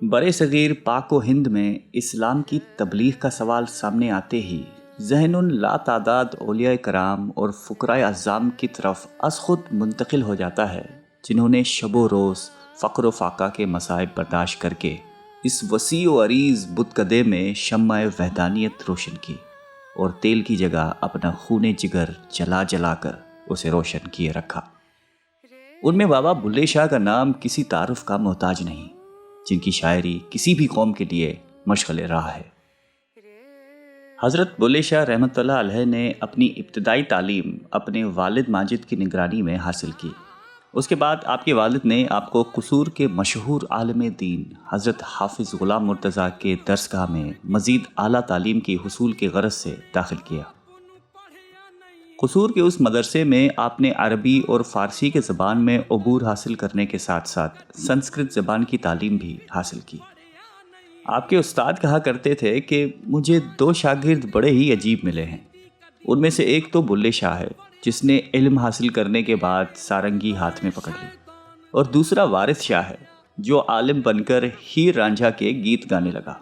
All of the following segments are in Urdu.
برے صغیر پاک و ہند میں اسلام کی تبلیغ کا سوال سامنے آتے ہی ذہن لا تعداد اولیاء کرام اور فقراء اعظام کی طرف از خود منتقل ہو جاتا ہے، جنہوں نے شب و روز فقر و فاقہ کے مصائب برداشت کر کے اس وسیع و عریض بتکدے میں شمع وحدانیت روشن کی اور تیل کی جگہ اپنا خون جگر جلا جلا کر اسے روشن کیے رکھا۔ ان میں بابا بلے شاہ کا نام کسی تعارف کا محتاج نہیں، جن کی شاعری کسی بھی قوم کے لیے مشغل راہ ہے۔ حضرت بلے شاہ رحمۃ اللہ علیہ نے اپنی ابتدائی تعلیم اپنے والد ماجد کی نگرانی میں حاصل کی۔ اس کے بعد آپ کے والد نے آپ کو قصور کے مشہور عالم دین حضرت حافظ غلام مرتضیٰ کے درسگاہ میں مزید اعلیٰ تعلیم کی حصول کے غرض سے داخل کیا۔ قصور کے اس مدرسے میں آپ نے عربی اور فارسی کے زبان میں عبور حاصل کرنے کے ساتھ ساتھ سنسکرت زبان کی تعلیم بھی حاصل کی۔ آپ کے استاد کہا کرتے تھے کہ مجھے 2 شاگرد بڑے ہی عجیب ملے ہیں۔ ان میں سے ایک تو بلے شاہ ہے، جس نے علم حاصل کرنے کے بعد سارنگی ہاتھ میں پکڑ لی، اور دوسرا وارث شاہ ہے، جو عالم بن کر ہیر رانجھا کے گیت گانے لگا۔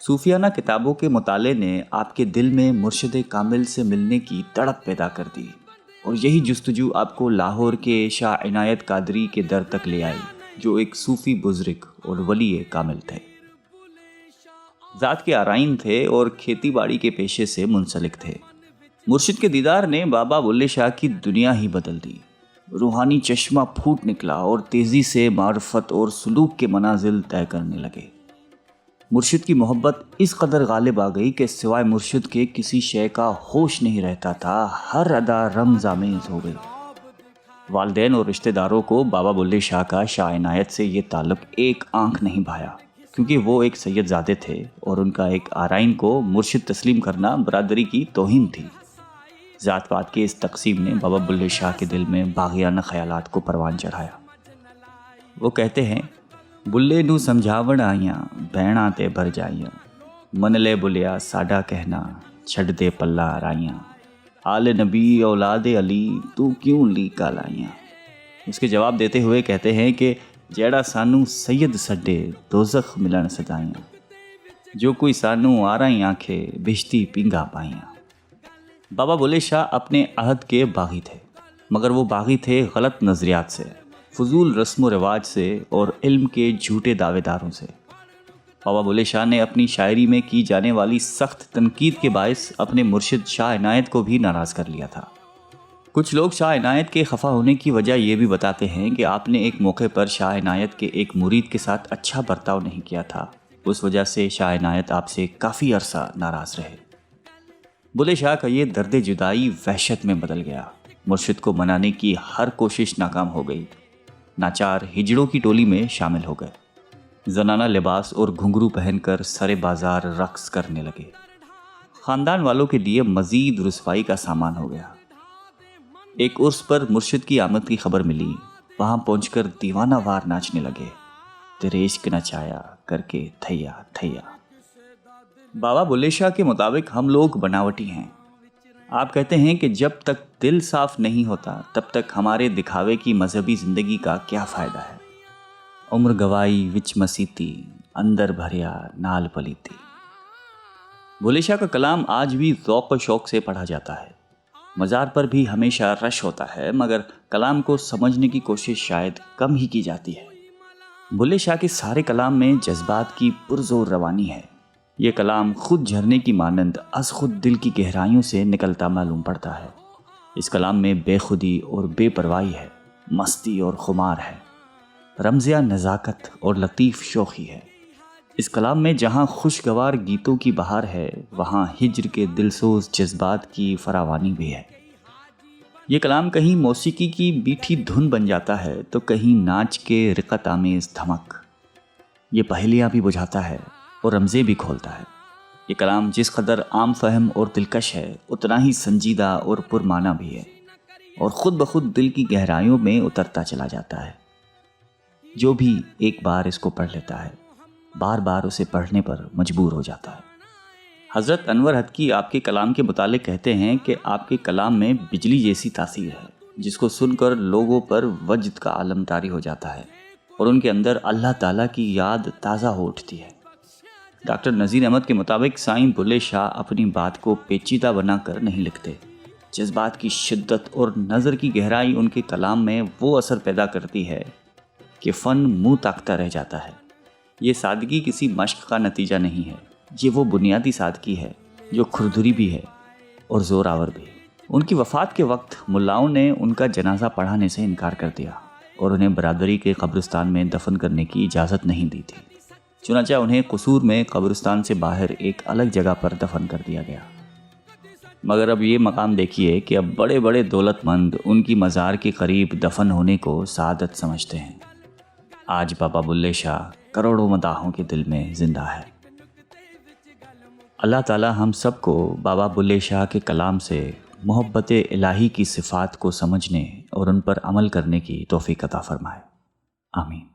صوفیانہ کتابوں کے مطالعے نے آپ کے دل میں مرشد کامل سے ملنے کی تڑپ پیدا کر دی، اور یہی جستجو آپ کو لاہور کے شاہ عنایت قادری کے در تک لے آئی، جو ایک صوفی بزرگ اور ولی کامل تھے۔ ذات کے آرائن تھے اور کھیتی باڑی کے پیشے سے منسلک تھے۔ مرشد کے دیدار نے بابا بلے شاہ کی دنیا ہی بدل دی۔ روحانی چشمہ پھوٹ نکلا اور تیزی سے معرفت اور سلوک کے منازل طے کرنے لگے۔ مرشد کی محبت اس قدر غالب آ گئی کہ سوائے مرشد کے کسی شے کا ہوش نہیں رہتا تھا، ہر ادا رمز آمیز ہو گئی۔ والدین اور رشتہ داروں کو بابا بلے شاہ کا شاہ عنایت سے یہ تعلق ایک آنکھ نہیں بھایا، کیونکہ وہ ایک سید زادے تھے اور ان کا ایک آرائن کو مرشد تسلیم کرنا برادری کی توہین تھی۔ ذات پات کے اس تقسیم نے بابا بلے شاہ کے دل میں باغیانہ خیالات کو پروان چڑھایا۔ وہ کہتے ہیں، بلے نو سمجھاون آئیاں بہناں تے بھر جائیاں، من لے بلیا ساڈا کہنا چھڈ دے پلا رائیاں، آل نبی اولاد علی تو کیوں لیکا لائیاں۔ اس کے جواب دیتے ہوئے کہتے ہیں کہ جیڑا سانو سید سڈے دوزخ ملن سدائیاں، جو کوئی سانو آرائی آنکھے بشتی پینگا پائیاں۔ بابا بلے شاہ اپنے عہد کے باغی تھے، مگر وہ باغی تھے غلط نظریات سے، فضول رسم و رواج سے اور علم کے جھوٹے دعوے داروں سے۔ بابا بلے شاہ نے اپنی شاعری میں کی جانے والی سخت تنقید کے باعث اپنے مرشد شاہ عنایت کو بھی ناراض کر لیا تھا۔ کچھ لوگ شاہ عنایت کے خفا ہونے کی وجہ یہ بھی بتاتے ہیں کہ آپ نے ایک موقع پر شاہ عنایت کے ایک مرید کے ساتھ اچھا برتاؤ نہیں کیا تھا، اس وجہ سے شاہ عنایت آپ سے کافی عرصہ ناراض رہے۔ بلے شاہ کا یہ درد جدائی وحشت میں بدل گیا۔ مرشد کو منانے کی ہر کوشش ناکام ہو گئی۔ ناچار ہجڑوں کی ٹولی میں شامل ہو گئے، زنانہ لباس اور گھنگرو پہن کر سرے بازار رقص کرنے لگے۔ خاندان والوں کے لیے مزید رسوائی کا سامان ہو گیا۔ ایک عرس پر مرشد کی آمد کی خبر ملی، وہاں پہنچ کر دیوانہ وار ناچنے لگے، تیرے عشق نچایا کر کے تھیا تھیا۔ بابا بلے شاہ کے مطابق ہم لوگ بناوٹی ہیں۔ آپ کہتے ہیں کہ جب تک دل صاف نہیں ہوتا تب تک ہمارے دکھاوے کی مذہبی زندگی کا کیا فائدہ ہے۔ عمر گوائی وچ مسیتی اندر بھریا نال پلیتی۔ بلے شاہ کا کلام آج بھی ذوق و شوق سے پڑھا جاتا ہے۔ مزار پر بھی ہمیشہ رش ہوتا ہے، مگر کلام کو سمجھنے کی کوشش شاید کم ہی کی جاتی ہے۔ بلے شاہ کے سارے کلام میں جذبات کی پرزور روانی ہے۔ یہ کلام خود جھرنے کی مانند از خود دل کی گہرائیوں سے نکلتا معلوم پڑتا ہے۔ اس کلام میں بے خودی اور بے پرواہی ہے، مستی اور خمار ہے، رمزیہ نزاکت اور لطیف شوخی ہے۔ اس کلام میں جہاں خوشگوار گیتوں کی بہار ہے، وہاں ہجر کے دلسوز جذبات کی فراوانی بھی ہے۔ یہ کلام کہیں موسیقی کی میٹھی دھن بن جاتا ہے تو کہیں ناچ کے رقت آمیز دھمک۔ یہ پہیلیاں بھی بجھاتا ہے اور رمزیں بھی کھولتا ہے۔ یہ کلام جس قدر عام فہم اور دلکش ہے، اتنا ہی سنجیدہ اور پرمعنی بھی ہے، اور خود بخود دل کی گہرائیوں میں اترتا چلا جاتا ہے۔ جو بھی ایک بار اس کو پڑھ لیتا ہے، بار بار اسے پڑھنے پر مجبور ہو جاتا ہے۔ حضرت انور حتکی آپ کے کلام کے متعلق کہتے ہیں کہ آپ کے کلام میں بجلی جیسی تاثیر ہے۔ جس کو سن کر لوگوں پر وجد کا عالم طاری ہو جاتا ہے اور ان کے اندر اللہ تعالیٰ کی یاد تازہ ہو اٹھتی ہے۔ ڈاکٹر نذیر احمد کے مطابق سائیں بلے شاہ اپنی بات کو پیچیدہ بنا کر نہیں لکھتے۔ جذبات کی شدت اور نظر کی گہرائی ان کے کلام میں وہ اثر پیدا کرتی ہے کہ فن منہ تاکتا رہ جاتا ہے۔ یہ سادگی کسی مشق کا نتیجہ نہیں ہے، یہ وہ بنیادی سادگی ہے جو کھردری بھی ہے اور زور آور بھی۔ ان کی وفات کے وقت ملاؤں نے ان کا جنازہ پڑھانے سے انکار کر دیا اور انہیں برادری کے قبرستان میں دفن کرنے کی اجازت نہیں دی تھی۔ چنانچہ انہیں قصور میں قبرستان سے باہر ایک الگ جگہ پر دفن کر دیا گیا۔ مگر اب یہ مقام دیکھیے کہ اب بڑے بڑے دولت مند ان کی مزار کے قریب دفن ہونے کو سعادت سمجھتے ہیں۔ آج بابا بلے شاہ کروڑوں مداحوں کے دل میں زندہ ہے۔ اللہ تعالی ہم سب کو بابا بلے شاہ کے کلام سے محبت الہی کی صفات کو سمجھنے اور ان پر عمل کرنے کی توفیق عطا فرمائے۔ آمین۔